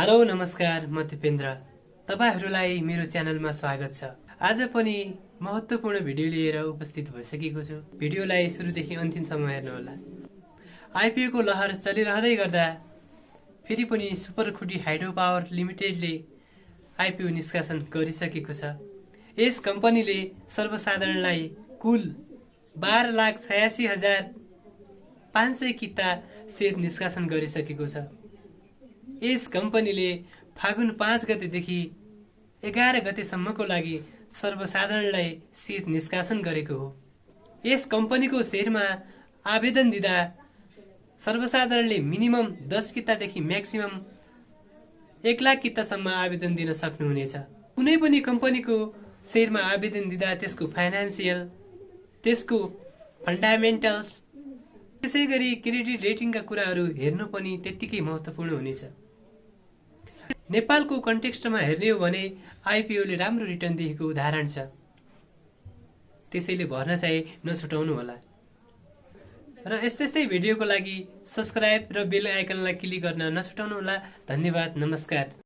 Hello नमस्कार, म दिपेन्द्र। तपाईहरुलाई मेरो च्यानलमा स्वागत छ। आज पनि महत्त्वपूर्ण भिडियो लिएर उपस्थित भइसकेको छु। भिडियोलाई सुरुदेखि अन्तिमसम्म हेर्नुहोला। आईपीओ को लहर चलिरहँदै गर्दा फेरि पनि सुपर खुटी हाइड्रो पावर लिमिटेडले आईपीओ निष्कासन गरिसकेको छ। यस कम्पनीले सर्वसाधारणलाई कुल 12,86,500 किता शेयर निष्कासन गरिसकेको छ। यस कम्पनीले फागुन 5 गतेदेखि 11 गतेसम्मको लागि सर्वसाधारणलाई शेयर निष्कासन गरेको हो। यस कम्पनीको शेयरमा आवेदन दिँदा सर्वसाधारणले मिनिमम 10 कितादेखि म्याक्सिमम 1 लाख कितासम्म आवेदन दिन सक्नुहुनेछ। कुनै पनि कम्पनीको शेयरमा आवेदन दिँदा त्यसको फाइनान्सियल, त्यसको फन्डामेन्टल्स, त्यसैगरी क्रेडिट रेटिङका कुराहरू हेर्नु पनि त्यत्तिकै महत्त्वपूर्ण हुनेछ। नेपालको कन्टेक्स्टमा हेर्ने हो भने आईपीओले राम्रो रिटर्न दिएको उदाहरण छ। त्यसैले भर्न चाहिँ नछुटाउनु होला। र यस्तै भिडियोको लागि सब्स्क्राइब र बेल आइकनलाई क्लिक गर्न नछुटाउनु होला। धन्यवाद, नमस्कार।